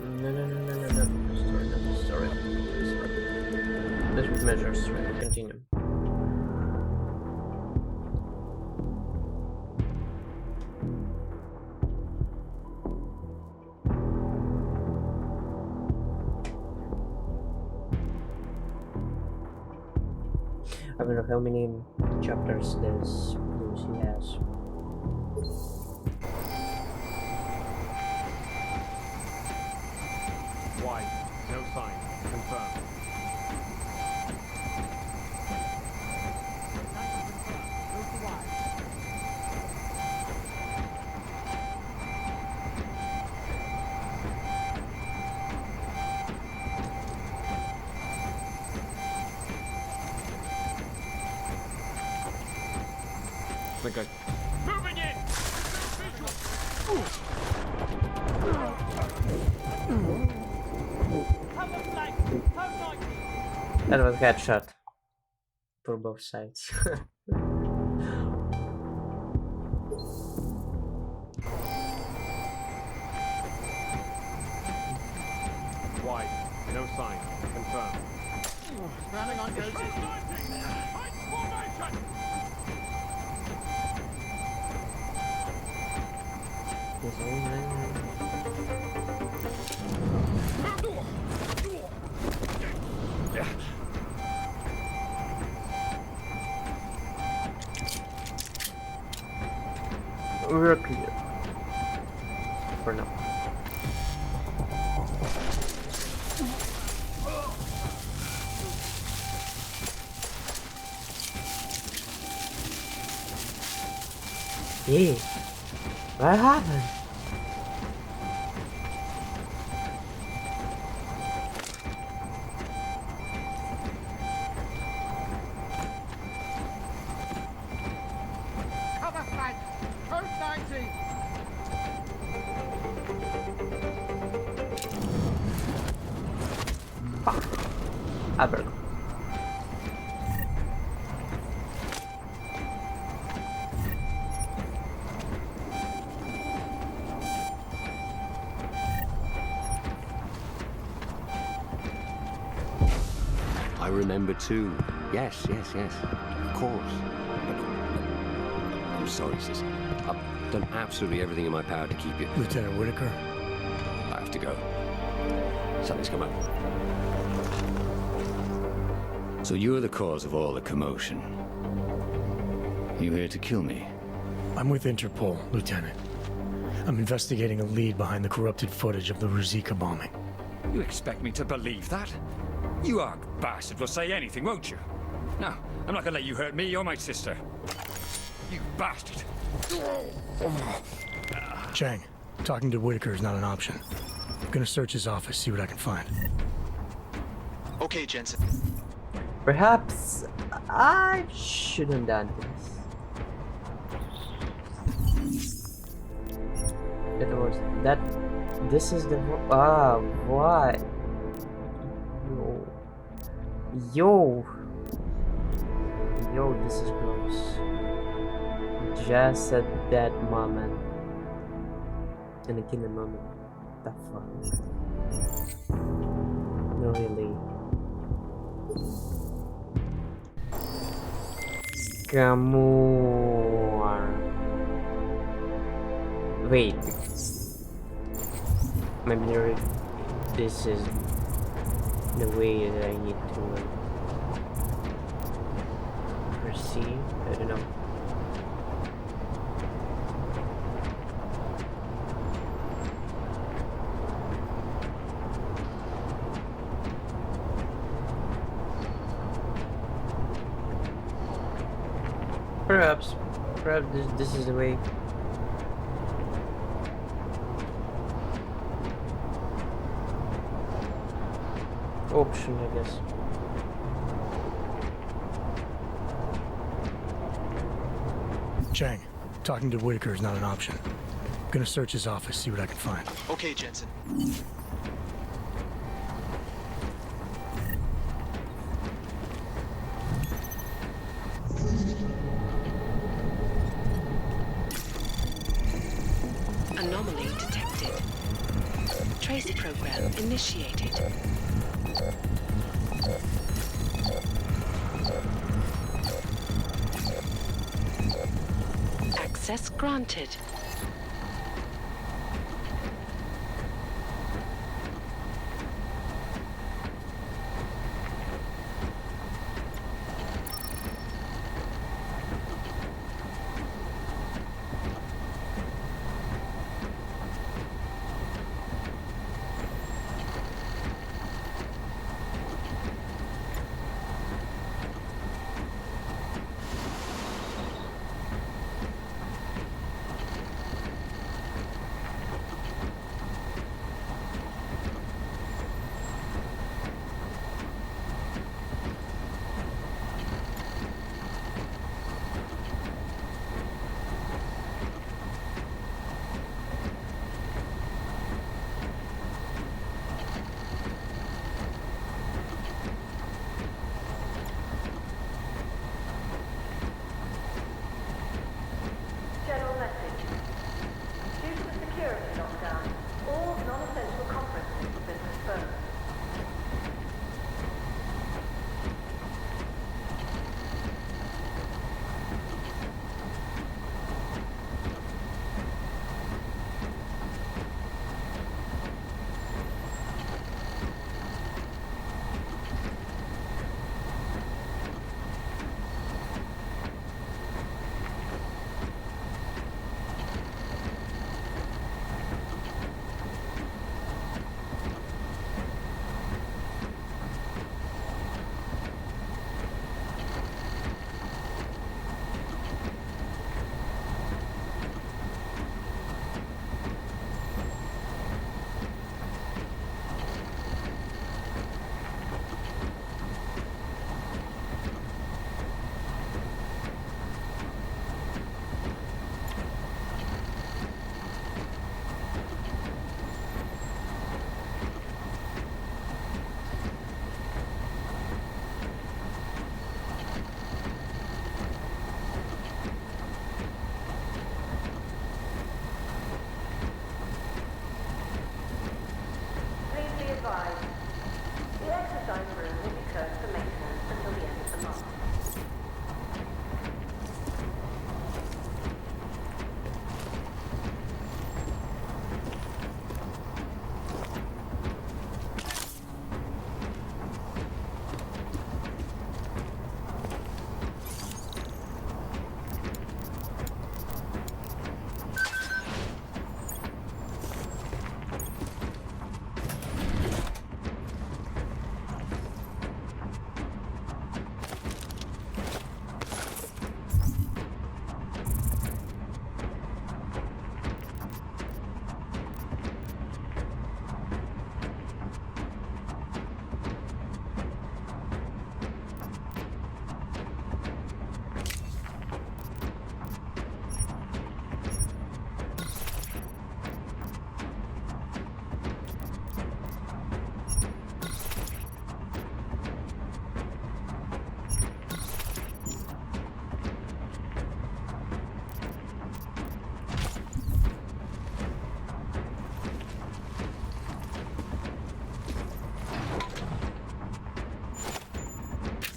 No, no, no, no, no, not the story, not the story. Desperate measures, right? Continue. I don't know how many chapters this Lucy has. Why? No sign. Confirmed. Think I... Moving in! That was headshot for both sides. Why? No sign. Confirmed. Running on go to. We're clear for now. Hey, what happened? Cover flank. Code 90. I better go. I remember too. Yes, yes, yes. Of course. I'm sorry, sis. I've done absolutely everything in my power to keep you. Lieutenant Whitaker. I have to go. Something's come up. So you're the cause of all the commotion. You here to kill me? I'm with Interpol, Lieutenant. I'm investigating a lead behind the corrupted footage of the Ruzicka bombing. You expect me to believe that? You arg bastard will say anything, won't you? No, I'm not gonna let you hurt me or my sister. You bastard! Chang, talking to Whitaker is not an option. I'm gonna search his office, see what I can find. Okay, Jensen. Perhaps I shouldn't have done this. It was that. This is the. What? Yo, this is gross. Just at that moment. In a killer moment. The fuck? No, really. Come on. Wait. Maybe this is the way that I need to proceed. I don't know. Perhaps this is the way. Option, I guess. Chang, talking to Whitaker is not an option. I'm gonna search his office, see what I can find. Okay, Jensen. Anomaly detected. trace program initiated. Access granted. General message. Due to the security lockdown, all non-essential conferences have been postponed. Please be advised. The exercise room will be closed for maintenance until the end of the month.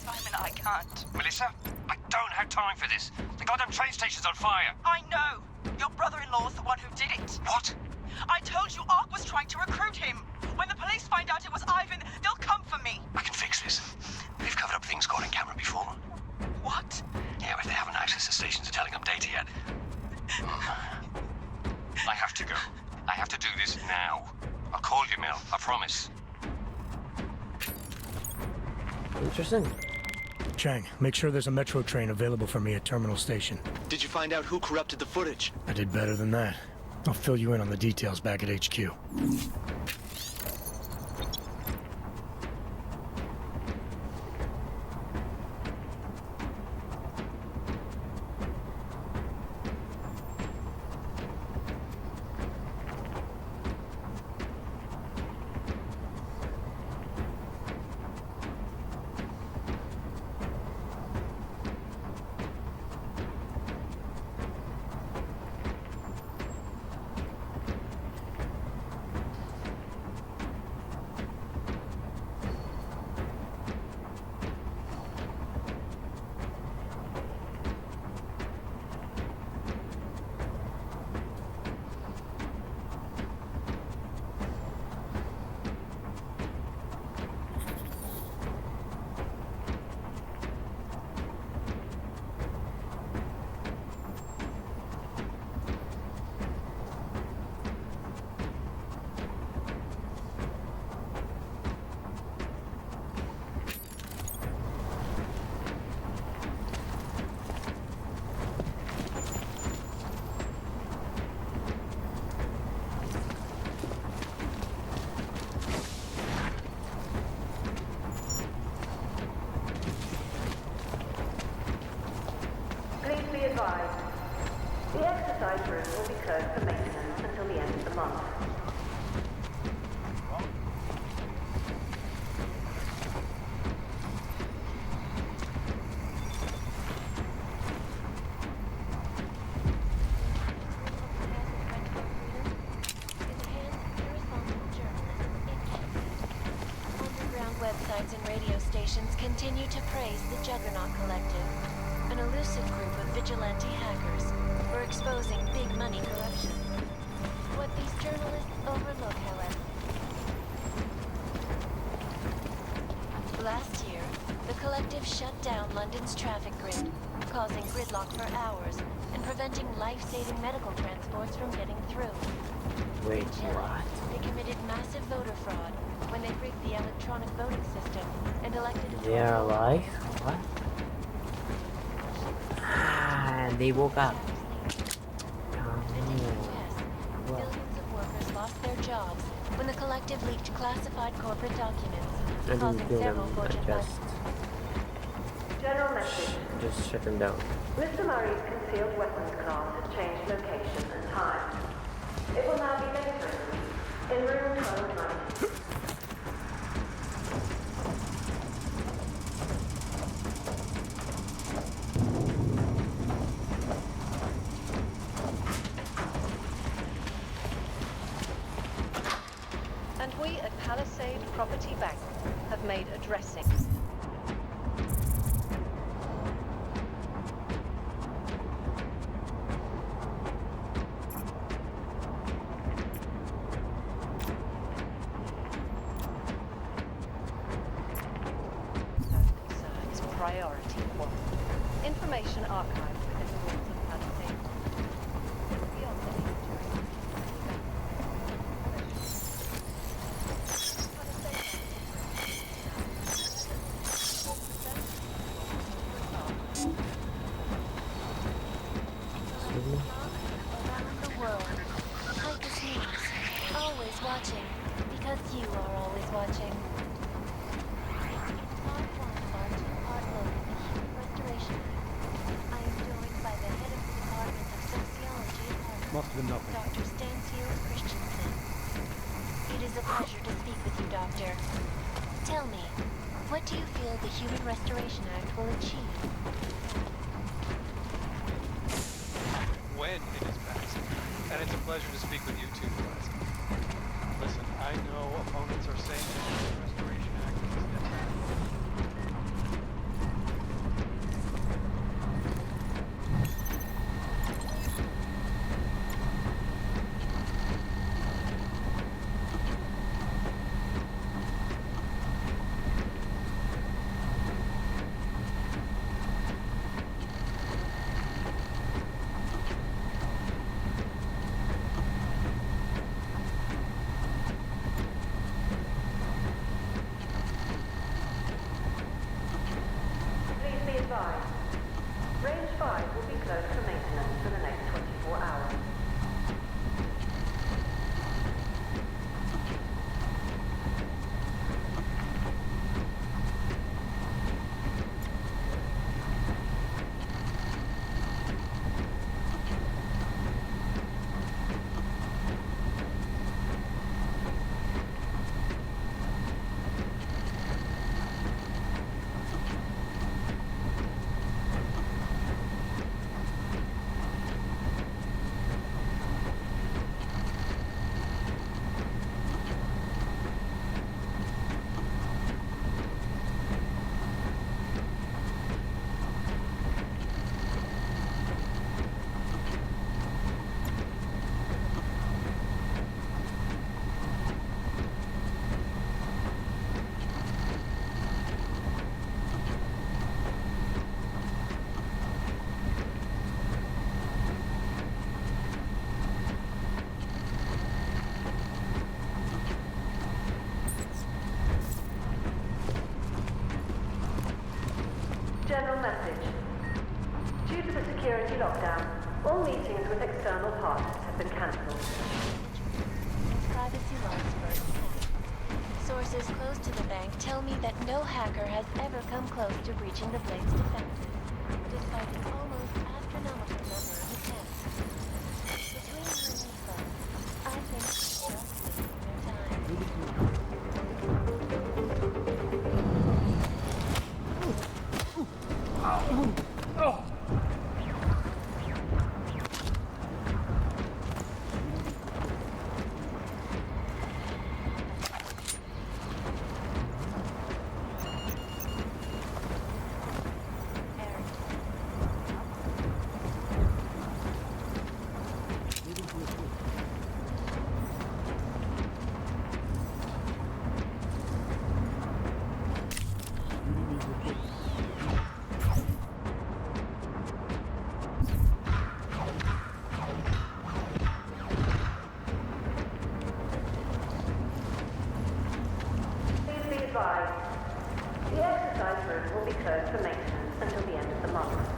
Simon, I can't. Melissa, I don't have time for this. The goddamn train station's on fire. I know. Your brother-in-law's the one who did it. What? I told you Ark was trying to recruit him. When the police find out it was Ivan, they'll come for me. I can fix this. We've covered up things caught in camera before. What? Yeah, but they haven't accessed the stations to telling them data yet. I have to go. I have to do this now. I'll call you, Mel. I promise. Interesting. Chang, make sure there's a metro train available for me at Terminal Station. Did you find out who corrupted the footage? I did better than that. I'll fill you in on the details back at HQ. advised. The exercise room will be closed for maintenance until the end of the month. Websites and radio stations continue to praise the Juggernaut Collective, an elusive group of vigilante hackers for exposing big money corruption. What these journalists overlook, however. Last year, the Collective shut down London's traffic grid, causing gridlock for hours and preventing life-saving medical transports from getting through. Wait, what? They committed massive voter fraud when they rigged the electronic voting system and elected a They are alive? What? Ah, they woke up. Billions of workers lost their jobs when the Collective leaked classified corporate documents, causing several fortune General message. Just shut them down. Mr. Murray's concealed weapons class has changed location and time. It will now be later in room 1290. And we at Palisade Property Bank have made a dressing. Concerns priority one. Information archived within the walls of Palisade. Beyond the around the world. Titus News, always watching, because you are always watching. Part 1 of our two-part look at the Human Restoration Act. I am joined by the head of the Department of Sociology at Harvard, Must have been nothing. Dr. Stansfield Christensen. It is a pleasure to speak with you, Doctor. Tell me, what do you feel the Human Restoration Act will achieve? When it is passed. And it's a pleasure to speak with you too, Eliza. Listen, I know opponents are saying that the Restoration Act is detrimental. Please be advised. Range 5 will be closed for maintenance for the next 24 hours. General message. Due to the security lockdown, all meetings with external parties have been cancelled. Privacy laws first. Sources close to the bank tell me that no hacker has ever come close to breaching the Blade's defenses, despite its almost astronomical advised, the exercise room will be closed for maintenance until the end of the month.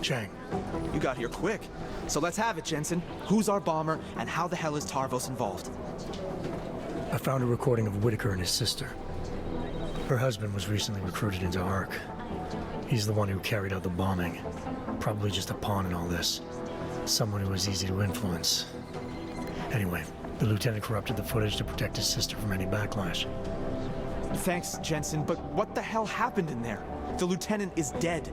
Chang. You got here quick. So let's have it, Jensen. Who's our bomber, and how the hell is Tarvos involved? I found a recording of Whitaker and his sister. Her husband was recently recruited into ARC. He's the one who carried out the bombing. Probably just a pawn in all this. Someone who was easy to influence. Anyway, the lieutenant corrupted the footage to protect his sister from any backlash. Thanks, Jensen, but what the hell happened in there? The lieutenant is dead.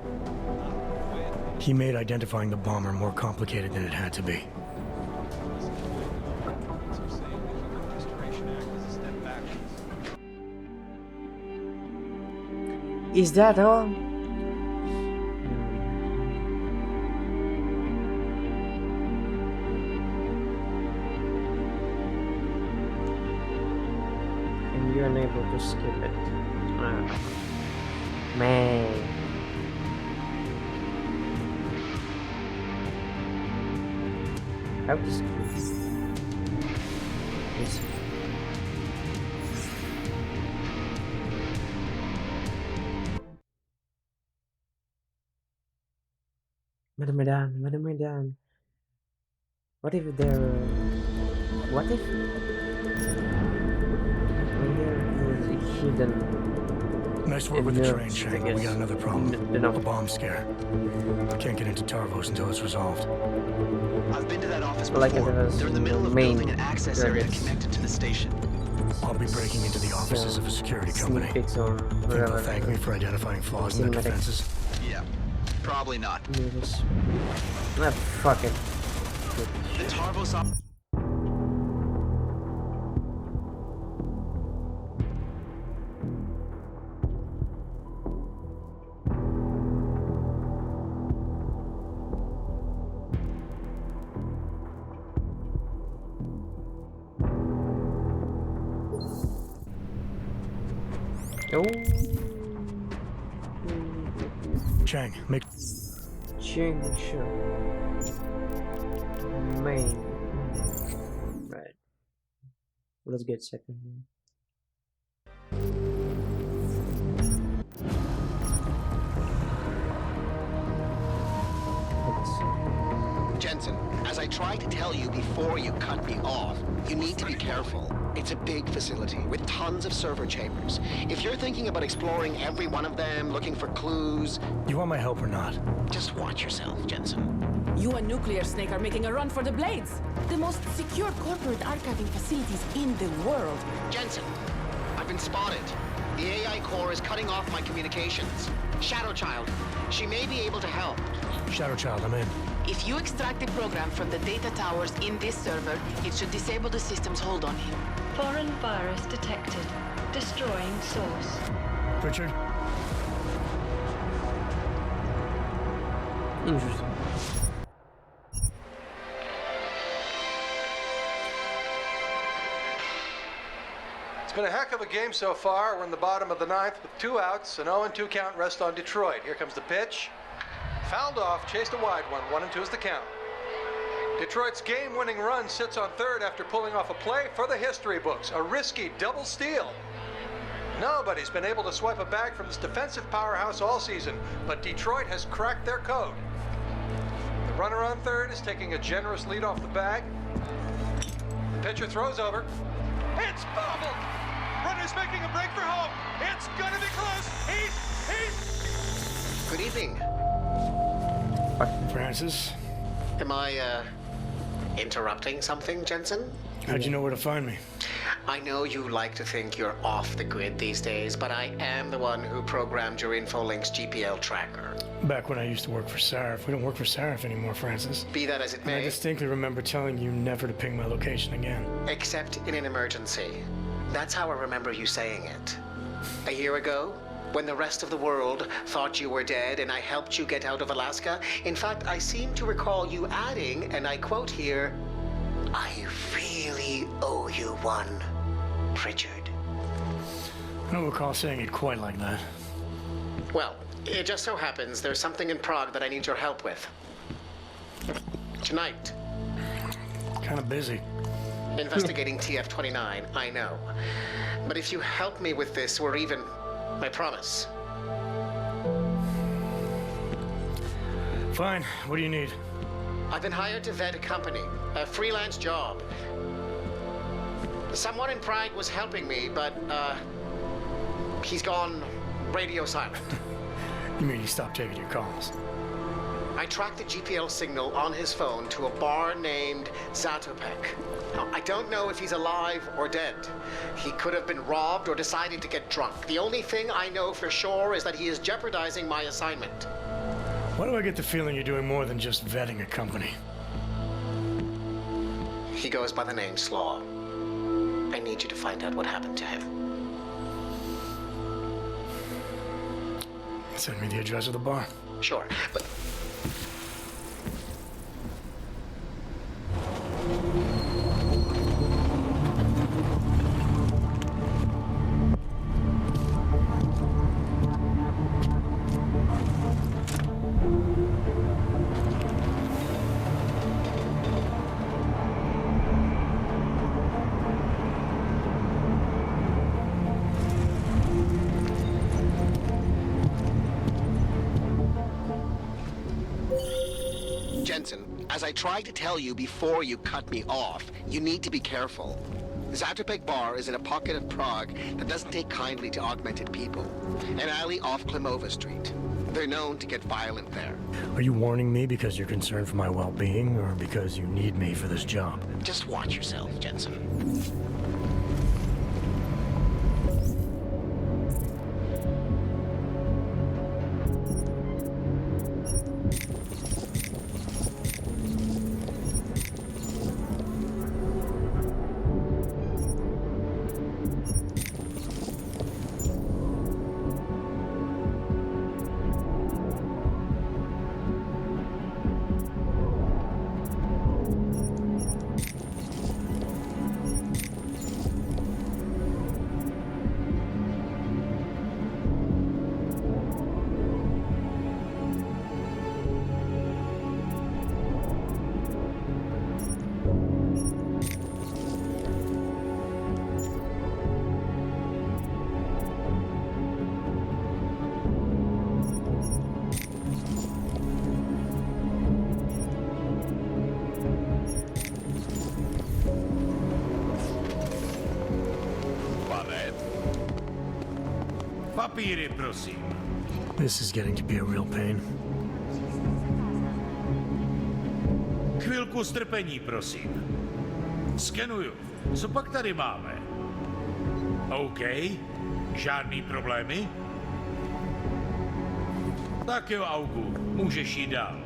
He made identifying the bomber more complicated than it had to be. Is that all? And you're unable to skip it. Man. How to skip it? Yes. Madam. What if there? What if there is a hidden? Nice work with the train, Chang. We got another problem. A bomb scare. Can't get into Tarvos until it's resolved. I've been to that office before. They're in the middle of building an access area connected to the station. I'll be breaking into the offices of a security company. Think they'll thank me for identifying flaws in their defenses? Yeah, probably not. Fuck it. The Tarvos op. Chang, make Chang, sure. Main. Right. Let's get second. Jensen, as I tried to tell you before you cut me off, you need to be careful. It's a big facility with tons of server chambers. If you're thinking about exploring every one of them, looking for clues... You want my help or not? Just watch yourself, Jensen. You and Nuclear Snake are making a run for the Blades. The most secure corporate archiving facilities in the world. Jensen, I've been spotted. The AI core is cutting off my communications. Shadow Child, she may be able to help. Shadow Child, I'm in. If you extract the program from the data towers in this server, it should disable the system's hold on him. Foreign virus detected. Destroying source. Richard? Interesting. It's been a heck of a game so far. We're in the bottom of the ninth with 2 outs, an 0-2 count rest on Detroit. Here comes the pitch. Fouled off, chased a wide one. 1-2 is the count. Detroit's game-winning run sits on third after pulling off a play for the history books. A risky double steal. Nobody's been able to swipe a bag from this defensive powerhouse all season, but Detroit has cracked their code. The runner on third is taking a generous lead off the bag. The pitcher throws over. It's bobbled! Runner's making a break for home. It's gonna be close. He's... Good evening. Francis? Am I, interrupting something, Jensen? How'd you know where to find me? I know you like to think you're off the grid these days, but I am the one who programmed your Infolink's GPL tracker. Back when I used to work for Sarif. We don't work for Sarif anymore, Francis. Be that as it may. I distinctly remember telling you never to ping my location again. Except in an emergency. That's how I remember you saying it. A year ago, when the rest of the world thought you were dead and I helped you get out of Alaska, in fact, I seem to recall you adding, and I quote here, "I really owe you one, Pritchard." I don't recall saying it quite like that. Well, it just so happens there's something in Prague that I need your help with. Tonight. Kind of busy. Investigating TF-29, I know. But if you help me with this, we're even. I promise. Fine. What do you need? I've been hired to vet a company, a freelance job. Someone in Prague was helping me, but, he's gone radio silent. You mean he stopped taking your calls? I tracked the GPL signal on his phone to a bar named Zatopek. Now, I don't know if he's alive or dead. He could have been robbed or decided to get drunk. The only thing I know for sure is that he is jeopardizing my assignment. Why do I get the feeling you're doing more than just vetting a company? He goes by the name Slaw. I need you to find out what happened to him. Send me the address of the bar. Sure, but... Jensen, as I tried to tell you before you cut me off, you need to be careful. Zatopek Bar is in a pocket of Prague that doesn't take kindly to augmented people. An alley off Klimova Street. They're known to get violent there. Are you warning me because you're concerned for my well-being, or because you need me for this job? Just watch yourself, Jensen. Papíry, prosím. This is getting to be a real pain. Chvilku strpení, prosím. Skenuju. Co pak tady máme? OK. Žádný problémy? Tak jo, Augu. Můžeš jít dál.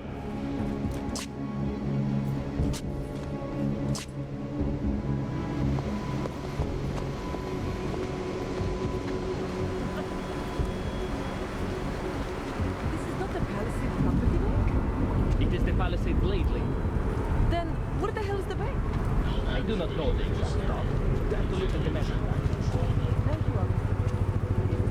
It is the Palisade lately. Then, where the hell is the bank? I do not know. They just stopped. You have to look at the map. Thank you, August.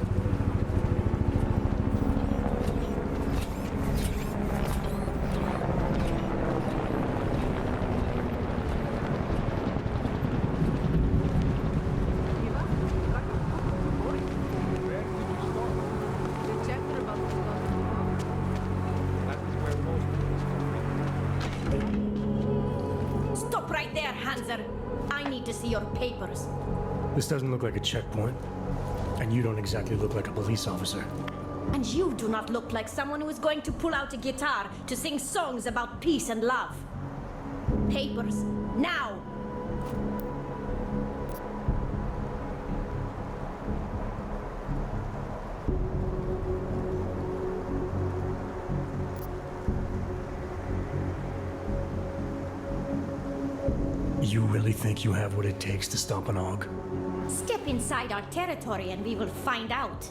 Stop right there, Hanser. I need to see your papers. This doesn't look like a checkpoint. And you don't exactly look like a police officer. And you do not look like someone who is going to pull out a guitar to sing songs about peace and love. Papers, now! You really think you have what it takes to stop an AUG? Step inside our territory and we will find out.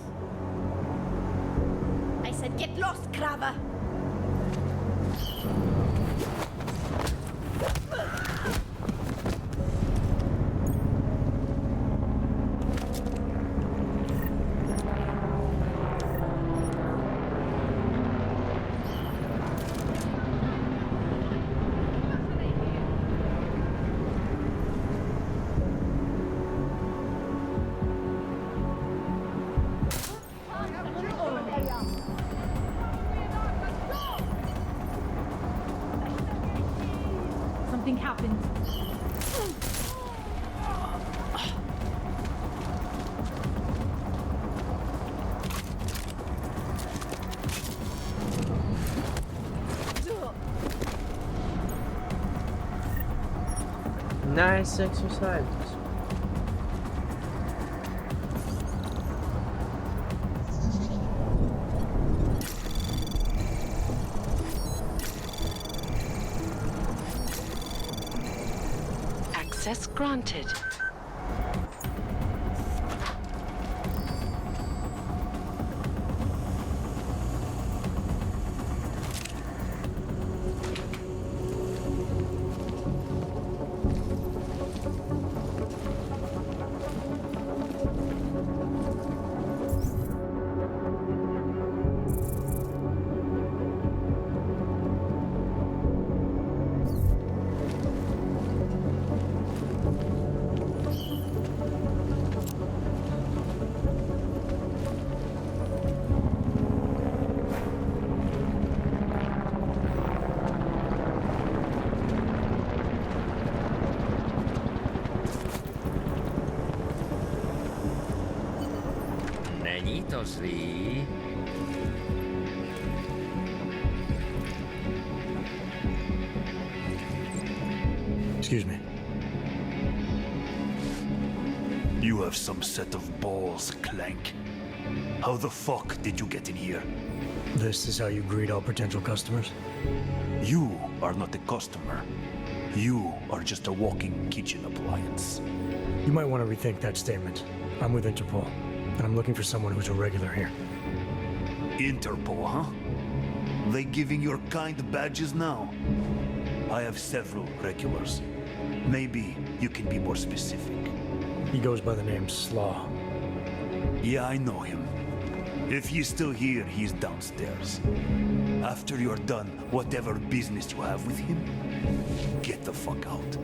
I said get lost, Krava! Something happened. Nice exercise. Access granted. Není to zlý. Excuse me. You have some set of balls, Clank. How the fuck did you get in here? This is how you greet all potential customers? You are not a customer. You are just a walking kitchen appliance. You might want to rethink that statement. I'm with Interpol, and I'm looking for someone who's a regular here. Interpol, huh? They giving your kind badges now? I have several regulars. Maybe you can be more specific. He goes by the name Slaw. Yeah, I know him. If he's still here, he's downstairs. After you're done, whatever business you have with him, get the fuck out.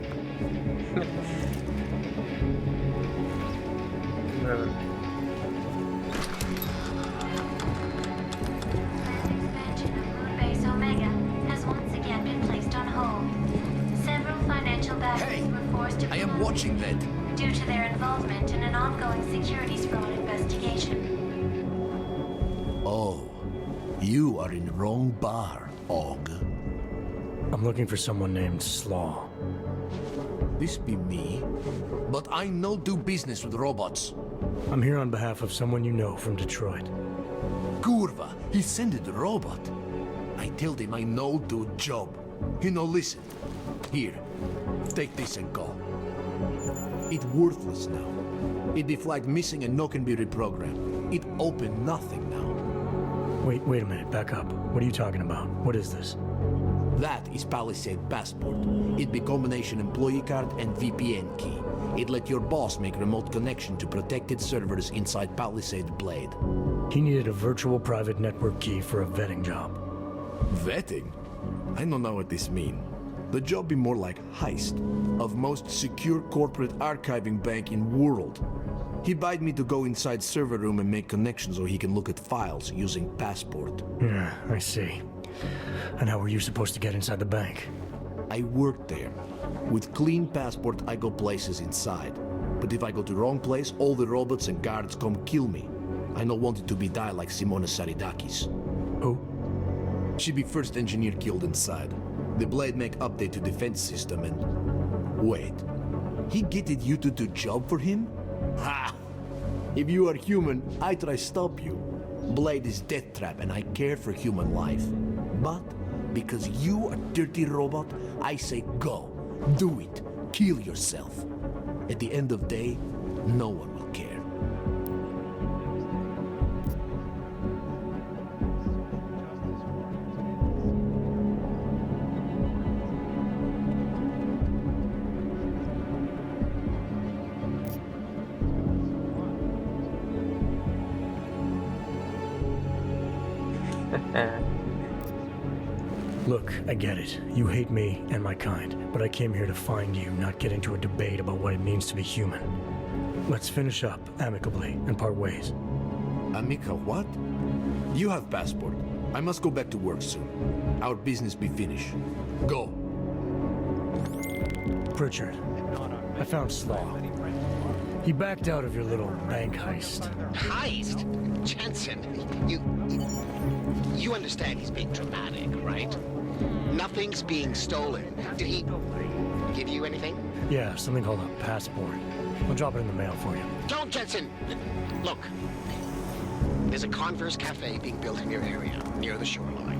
Expansion of Moon Base Omega has once again been placed on hold. Several financial backers were forced to I am watching that. due to their involvement in an ongoing securities fraud investigation. You are in the wrong bar, Og. I'm looking for someone named Slaw. This be me, but I no do business with robots. I'm here on behalf of someone you know from Detroit. Kurva, he sent the robot. I told him I no do job. He no listen. Here, take this and go. It worthless now. It the flight missing and no can be reprogrammed. It open nothing now. Wait a minute, back up. What are you talking about? What is this? That is Palisade Passport. It be combination employee card and VPN key. It let your boss make remote connection to protected servers inside Palisade Blade. He needed a virtual private network key for a vetting job. Vetting? I don't know what this mean. The job be more like heist of most secure corporate archiving bank in world. He bid me to go inside server room and make connections so he can look at files using Passport. Yeah, I see. And how were you supposed to get inside the bank? I worked there. With clean Passport, I go places inside. But if I go to wrong place, all the robots and guards come kill me. I don't want it to be die like Simona Saridakis. Who? She be first engineer killed inside. The Blade make update to defense system and... Wait. He getted you to do job for him? Ha! If you are human, I try stop you. Blade is death trap and I care for human life. But, because you are dirty robot, I say go. Do it. Kill yourself. At the end of day, no one will care. Look, I get it. You hate me and my kind, but I came here to find you, not get into a debate about what it means to be human. Let's finish up amicably and part ways. Amica what? You have Passport. I must go back to work soon. Our business be finished. Go. Pritchard, I found Slaw. He backed out of your little bank heist. Heist? Jensen, you understand he's being dramatic, right? Nothing's being stolen. Did he give you anything? Yeah, something called a passport. I'll drop it in the mail for you. Don't, Jensen! Look, there's a Converse cafe being built in your area, near the shoreline.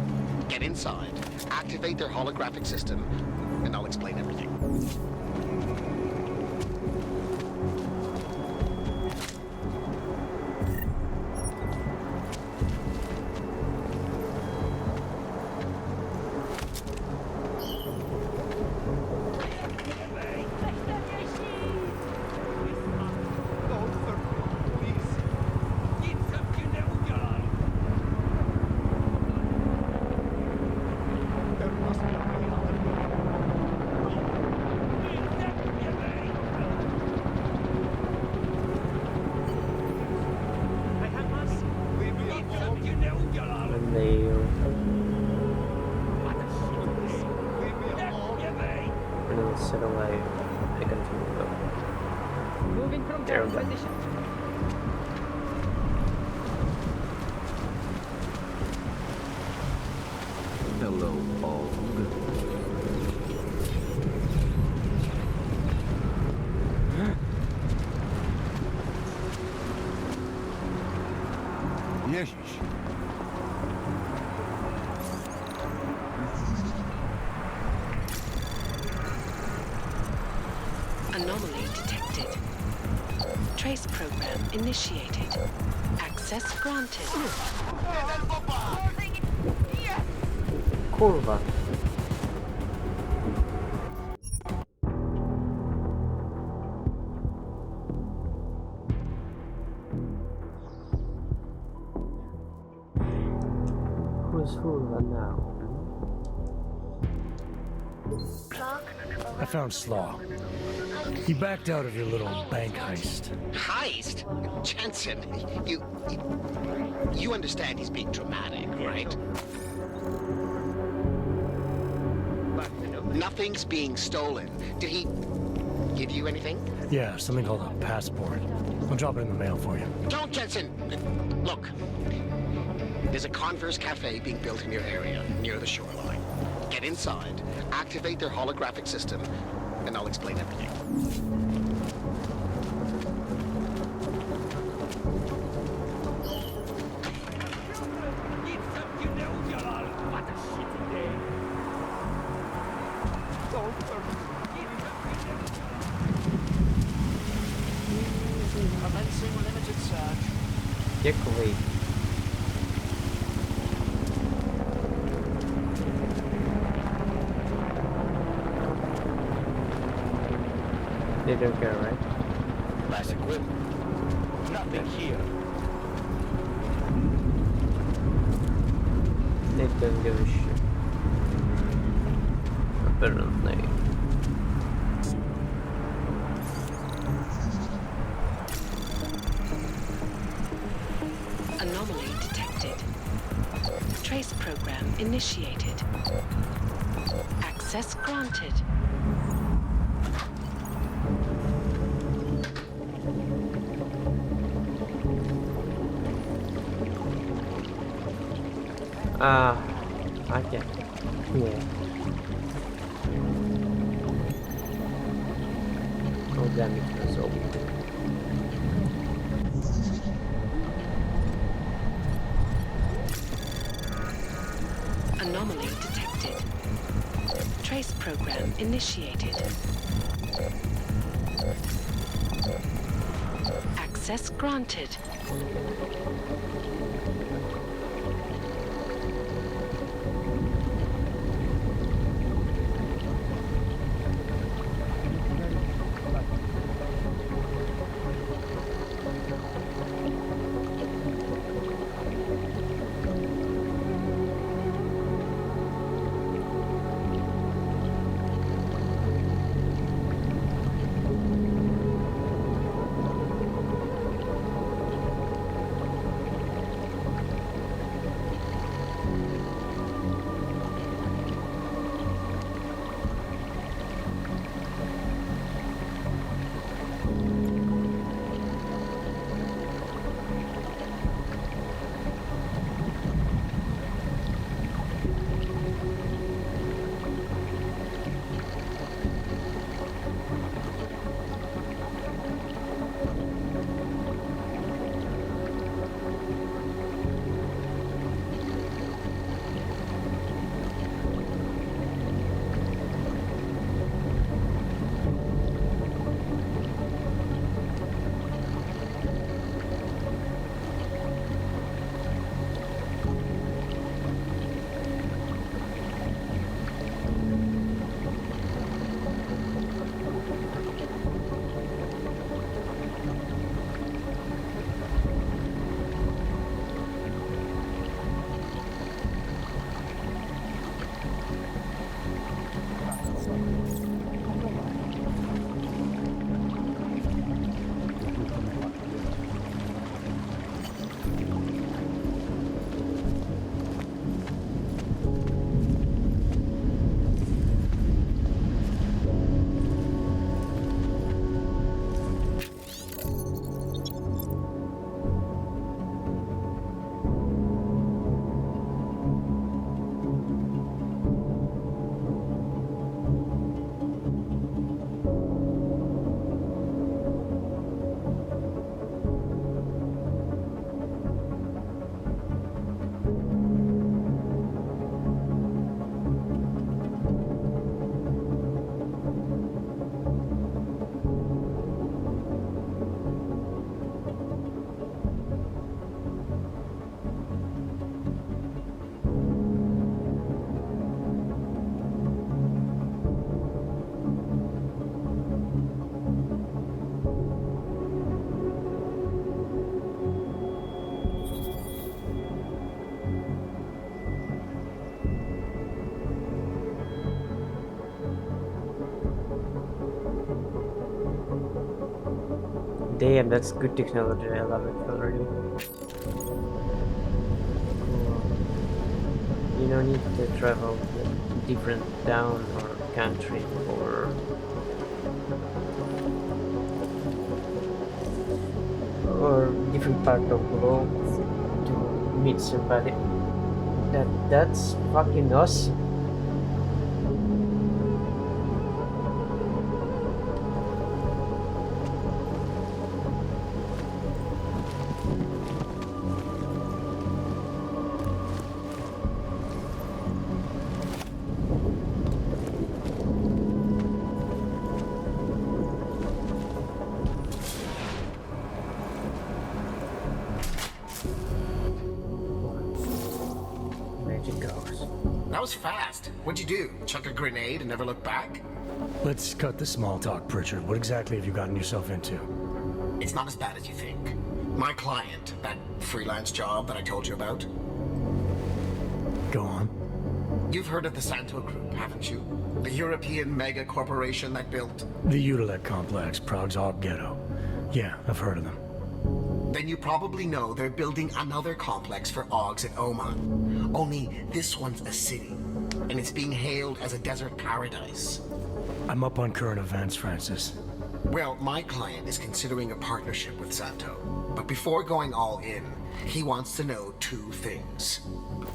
Get inside, activate their holographic system, and I'll explain everything. Hello, Og. Ježiš. Anomaly detected. Trace program initiated. Access granted. Kurwa. Who's who now? I found Slaw. He backed out of your little bank heist. Heist? Jensen, you understand he's being dramatic, right? Nothing's being stolen. Did he give you anything? Yeah, something called a passport. I'll drop it in the mail for you. Don't, Jensen! Look, There's a Converse cafe being built in your area, near the shoreline. Get inside, activate their holographic system, and I'll explain everything. Commencing limited search. Děkuji. They don't care, right? Last equipment. Nothing here. They don't give a shit. Apparently. Anomaly detected. Trace program initiated. Access granted. I get it. Yeah. Oh damn it, that's all. Anomaly detected. Trace program initiated. Access granted. Damn, that's good technology. I love it already. Cool. You don't need to travel to a different town or country or different part of the globe to meet somebody. That's fucking awesome. That was fast. What'd you do? Chuck a grenade and never look back? Let's cut the small talk, Pritchard. What exactly have you gotten yourself into? It's not as bad as you think. My client, that freelance job that I told you about. Go on. You've heard of the Santo Group, haven't you? The European mega corporation that built... The Utilec complex, Prague's Og Ghetto. Yeah, I've heard of them. Then you probably know they're building another complex for Ogs in Oman. Only this one's a city, and it's being hailed as a desert paradise. I'm up on current events, Francis. Well, my client is considering a partnership with Santo. But before going all in, he wants to know two things.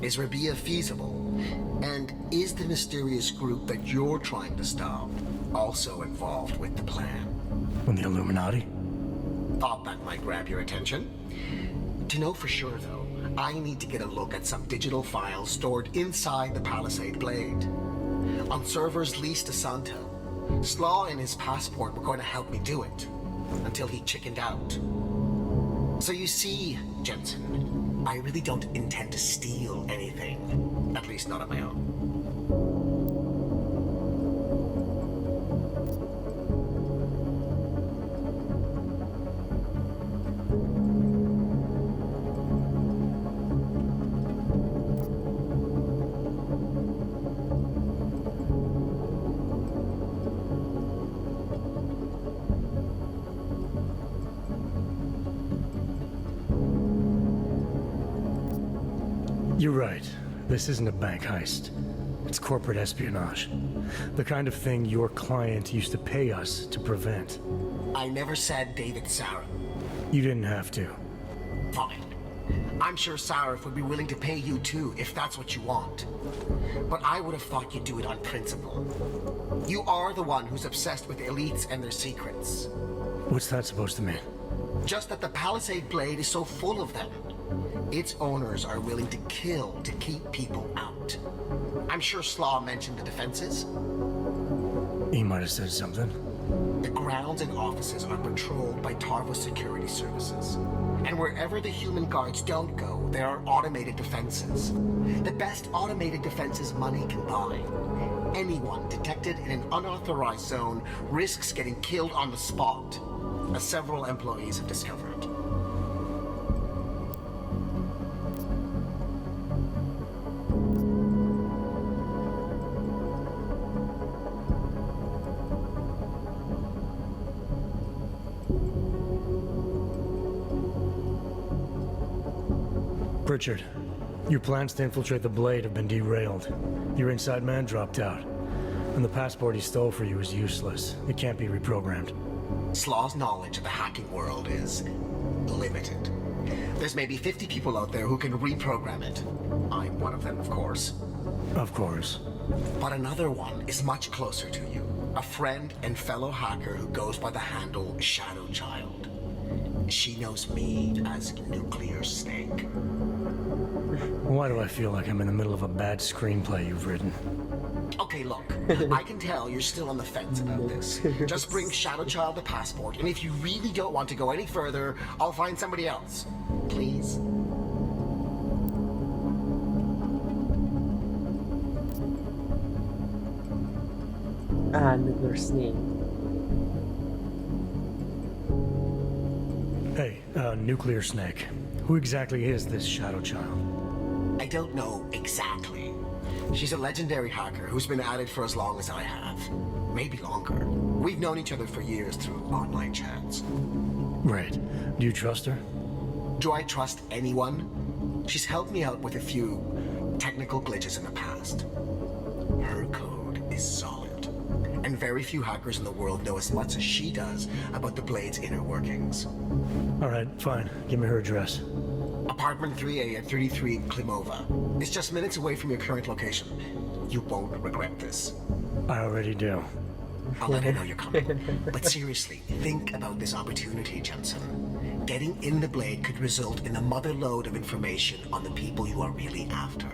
Is Rabia feasible? And is the mysterious group that you're trying to stop also involved with the plan? From the Illuminati? Thought that might grab your attention. To know for sure, though, I need to get a look at some digital files stored inside the Palisade Blade. On servers leased to Santo. Slaw and his passport were going to help me do it, until he chickened out. So you see, Jensen, I really don't intend to steal anything. At least not on my own. You're right. This isn't a bank heist. It's corporate espionage. The kind of thing your client used to pay us to prevent. I never said David Sarif. You didn't have to. Fine. I'm sure Sarif would be willing to pay you too, if that's what you want. But I would have thought you'd do it on principle. You are the one who's obsessed with elites and their secrets. What's that supposed to mean? Just that the Palisade Blade is so full of them. Its owners are willing to kill to keep people out. I'm sure Slaw mentioned the defenses. He might have said something. The grounds and offices are patrolled by Tarvo security services. And wherever the human guards don't go, there are automated defenses. The best automated defenses money can buy. Anyone detected in an unauthorized zone risks getting killed on the spot, as several employees have discovered. Pritchard, your plans to infiltrate the Blade have been derailed. Your inside man dropped out. And the passport he stole for you is useless. It can't be reprogrammed. Slaw's knowledge of the hacking world is limited. There's maybe 50 people out there who can reprogram it. I'm one of them, of course. Of course. But another one is much closer to you. A friend and fellow hacker who goes by the handle Shadow Child. She knows me as Nuclear Snake. Why do I feel like I'm in the middle of a bad screenplay you've written? Okay, look. I can tell you're still on the fence about this. Just bring Shadow Child the passport, and if you really don't want to go any further, I'll find somebody else. Please? Nuclear Snake. Hey, Nuclear Snake. Who exactly is this Shadow Child? I don't know exactly. She's a legendary hacker who's been at it for as long as I have. Maybe longer. We've known each other for years through online chats. Right. Do you trust her? Do I trust anyone? She's helped me out with a few technical glitches in the past. Her code is solid. And very few hackers in the world know as much as she does about the Blade's inner workings. All right, fine. Give me her address. Apartment 3A at 33 Klimova. It's just minutes away from your current location. You won't regret this. I already do. I'll let her know you're coming. But seriously, think about this opportunity, Jensen. Getting in the Blade could result in a mother lode of information on the people you are really after.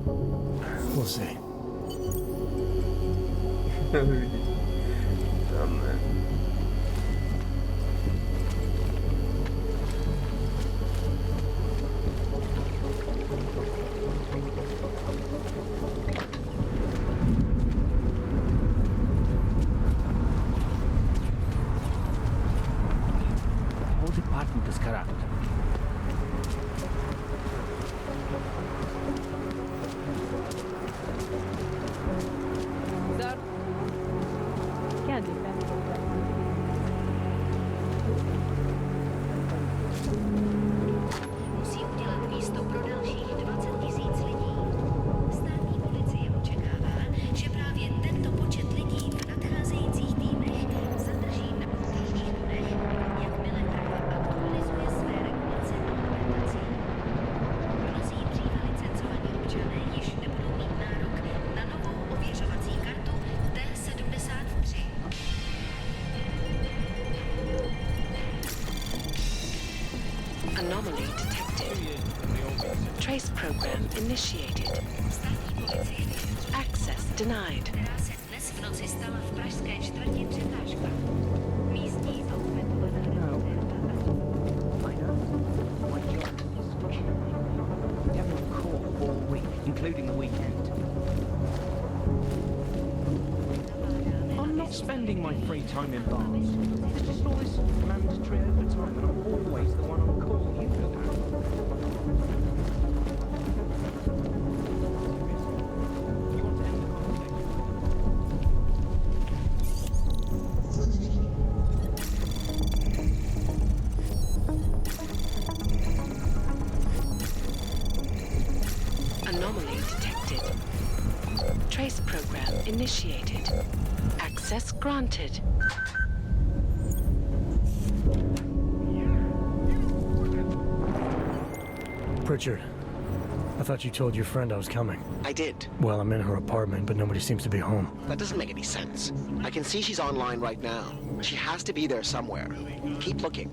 We'll see. Oh, man. Whole department is corrupt. Sir? Candy, Musí udělat místo pro dalších 20 000 lidí. Státní policie očekává, že právě tento počet lidí v nadcházejících týdnech zadrží na průběžných dnech, jakmile trh aktualizuje své regulace a dokumentací. Mnozí dříve licencovaní občané již nebudou mít nárok na novou ověřovací kartu T73. Anomaly detected. Trace program initiated. Access denied. Která se dnes v noci stala v pražské čtvrti překážka. Místní Every call all week, including the weekend. I'm not spending my free time in bars. It's just all this mandatory overtime, and I'm always the one on call. You know that. Anomaly detected. Trace program initiated. Access granted. Pritchard, I thought you told your friend I was coming. I did. Well, I'm in her apartment, but nobody seems to be home. That doesn't make any sense. I can see she's online right now. She has to be there somewhere. Keep looking.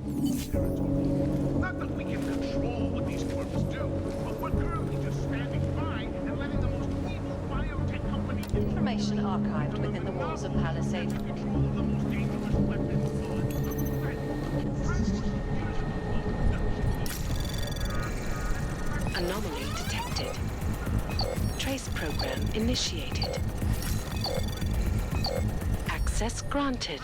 Not that we can control what these corpses do, but we're currently just standing by and letting the most evil biotech company Information archived within the walls of Palisade. control the most dangerous weapons on Anomaly detected. Trace program initiated. Access granted.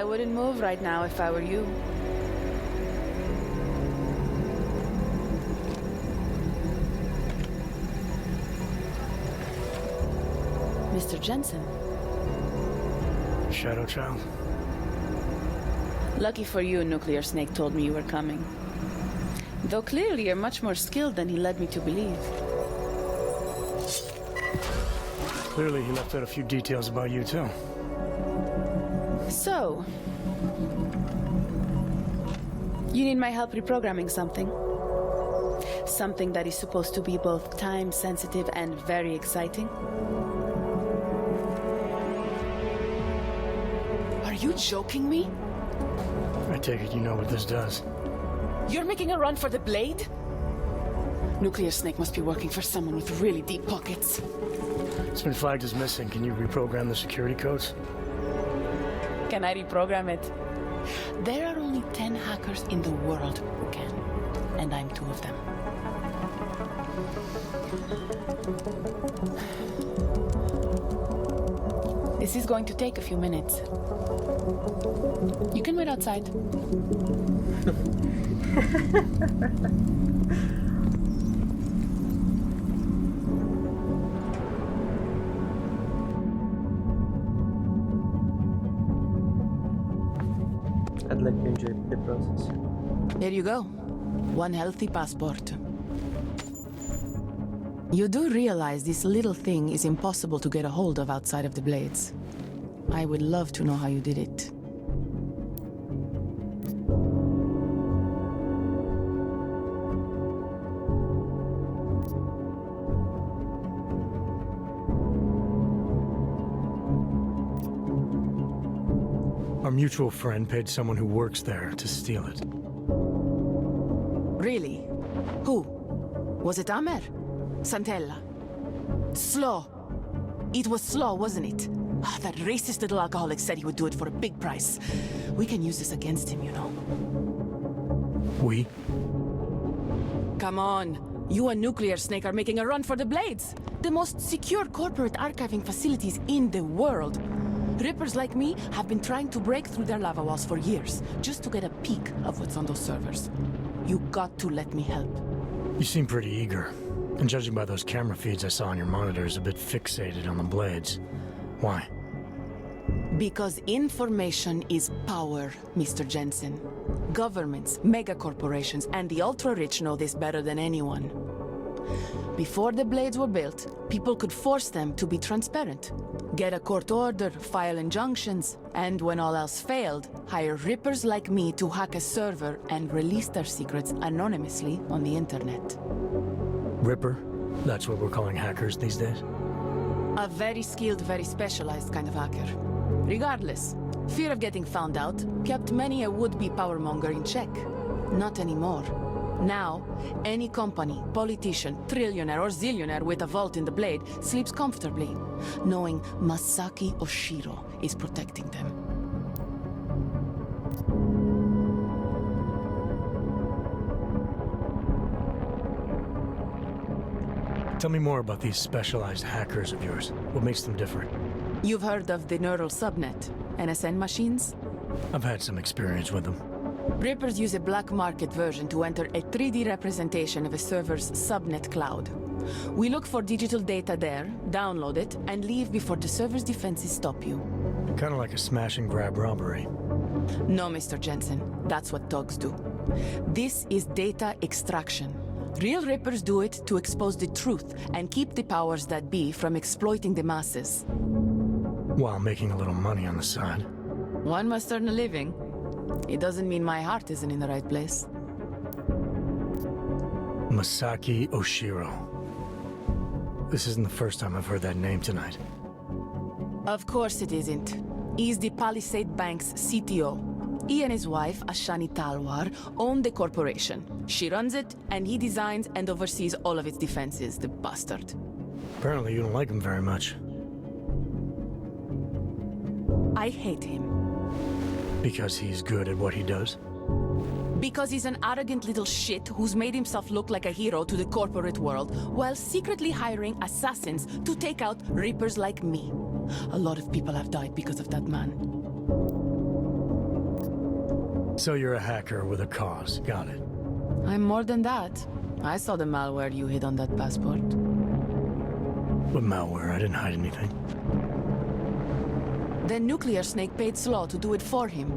wouldn't move right now if I were you. Mr. Jensen. Shadow Child. Lucky for you, Nuclear Snake told me you were coming. Though clearly you're much more skilled than he led me to believe. Clearly he left out a few details about you, too. So, you need my help reprogramming something? Something that is supposed to be both time-sensitive and very exciting? Are you joking me? I take it you know what this does. You're making a run for the blade? Nuclear Snake must be working for someone with really deep pockets. It's been flagged as missing. Can you reprogram the security codes? Can I reprogram it? There are only 10 hackers in the world who can, and I'm 2 of them. This is going to take a few minutes. You can wait outside. I'd like to enjoy the process. Here you go. 1 healthy passport. You do realize this little thing is impossible to get a hold of outside of the Blades. I would love to know how you did it. Our mutual friend paid someone who works there to steal it. Really? Who? Was it Amer? Santella? Slow. It was Slow, wasn't it? Ah, that racist little alcoholic said he would do it for a big price. We can use this against him, you know. We? Come on. You and Nuclear Snake are making a run for the Blades. The most secure corporate archiving facilities in the world. Rippers like me have been trying to break through their lava walls for years, just to get a peek of what's on those servers. You got to let me help. You seem pretty eager. And judging by those camera feeds I saw on your monitors, a bit fixated on the Blades. Why? Because information is power, Mr. Jensen. Governments, megacorporations, and the ultra-rich know this better than anyone. Before the Blades were built, people could force them to be transparent. Get a court order, file injunctions, and when all else failed, hire rippers like me to hack a server and release their secrets anonymously on the internet. Ripper? That's what we're calling hackers these days? A very skilled, very specialized kind of hacker. Regardless, fear of getting found out kept many a would-be powermonger in check. Not anymore. Now, any company, politician, trillionaire or zillionaire with a vault in the Blade sleeps comfortably, knowing Masaki Oshiro is protecting them. Tell me more about these specialized hackers of yours. What makes them different? You've heard of the neural subnet, NSN machines? I've had some experience with them. Rippers use a black market version to enter a 3D representation of a server's subnet cloud. We look for digital data there, download it, and leave before the server's defenses stop you. Kind of like a smash and grab robbery. No, Mr. Jensen. That's what thugs do. This is data extraction. Real Rippers do it to expose the truth and keep the powers that be from exploiting the masses. While making a little money on the side. One must earn a living. It doesn't mean my heart isn't in the right place. Masaki Oshiro. This isn't the first time I've heard that name tonight. Of course it isn't. He's the Palisade Bank's CTO. He and his wife, Ashani Talwar, own the corporation. She runs it, and he designs and oversees all of its defenses, the bastard. Apparently you don't like him very much. I hate him. Because he's good at what he does? Because he's an arrogant little shit who's made himself look like a hero to the corporate world, while secretly hiring assassins to take out Rippers like me. A lot of people have died because of that man. So you're a hacker with a cause. Got it. I'm more than that. I saw the malware you hid on that passport. What malware? I didn't hide anything. Then Nuclear Snake paid Slaw to do it for him.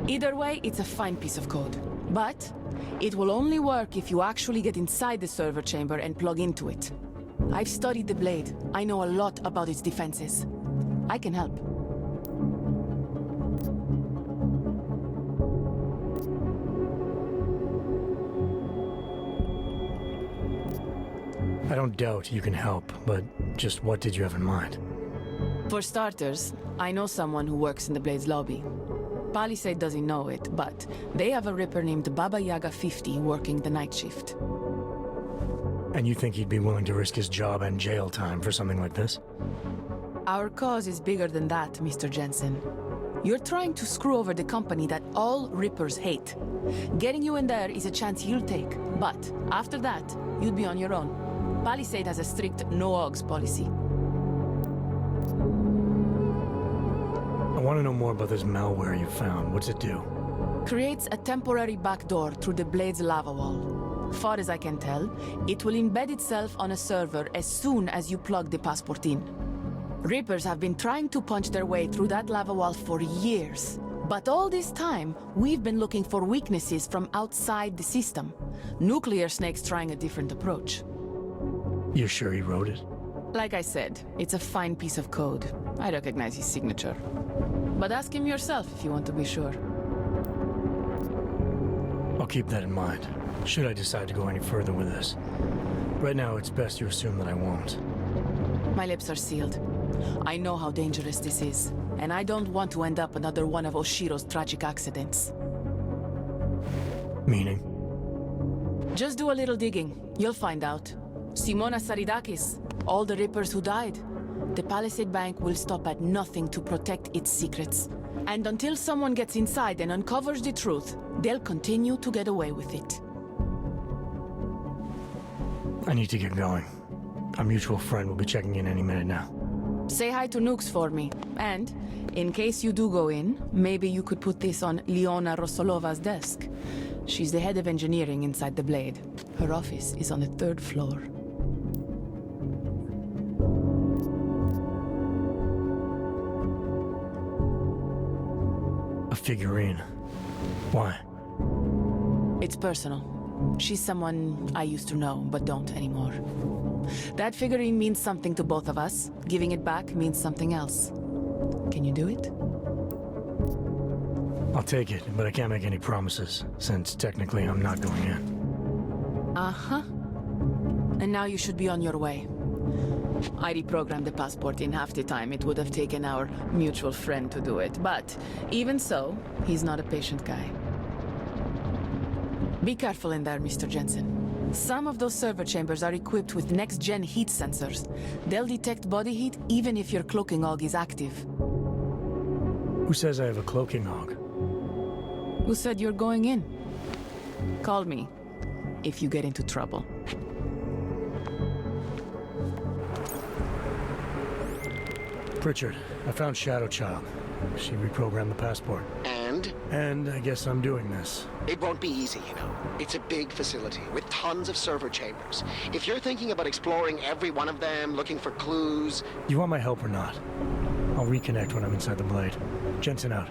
Either way, it's a fine piece of code. But it will only work if you actually get inside the server chamber and plug into it. I've studied the Blade. I know a lot about its defenses. I can help. I don't doubt you can help, but just what did you have in mind? For starters, I know someone who works in the Blade's lobby. Palisade doesn't know it, but they have a Ripper named Baba Yaga 50 working the night shift. And you think he'd be willing to risk his job and jail time for something like this? Our cause is bigger than that, Mr. Jensen. You're trying to screw over the company that all Rippers hate. Getting you in there is a chance you'll take, but after that, you'd be on your own. Palisade has a strict no-ogs policy. I want to know more about this malware you found. What's it do? Creates a temporary backdoor through the Blade's lava wall. Far as I can tell, it will embed itself on a server as soon as you plug the passport in. Rippers have been trying to punch their way through that lava wall for years. But all this time, we've been looking for weaknesses from outside the system. Nuclear Snake's trying a different approach. You're sure he wrote it? Like I said, it's a fine piece of code. I recognize his signature. But ask him yourself if you want to be sure. I'll keep that in mind, should I decide to go any further with this. Right now, it's best you assume that I won't. My lips are sealed. I know how dangerous this is, and I don't want to end up another one of Oshiro's tragic accidents. Meaning? Just do a little digging. You'll find out. Simona Saridakis, all the Rippers who died. The Palisade Bank will stop at nothing to protect its secrets. And until someone gets inside and uncovers the truth, they'll continue to get away with it. I need to get going. Our mutual friend will be checking in any minute now. Say hi to Nukes for me. And, in case you do go in, maybe you could put this on Leona Rosolova's desk. She's the head of engineering inside the Blade. Her office is on the 3rd floor. A figurine. Why? It's personal. She's someone I used to know, but don't anymore. That figurine means something to both of us. Giving it back means something else. Can you do it? I'll take it, but I can't make any promises, since technically I'm not going in. Uh-huh. And now you should be on your way. I reprogrammed the passport in half the time it would have taken our mutual friend to do it, but even so, he's not a patient guy. Be careful in there, Mr. Jensen. Some of those server chambers are equipped with next-gen heat sensors. They'll detect body heat even if your cloaking og is active. Who says I have a cloaking og? Who said you're going in? Call me if you get into trouble. Pritchard, I found Shadow Child. She reprogrammed the passport. And? And I guess I'm doing this. It won't be easy, you know. It's a big facility with tons of server chambers. If you're thinking about exploring every one of them, looking for clues... You want my help or not? I'll reconnect when I'm inside the Blade. Jensen out.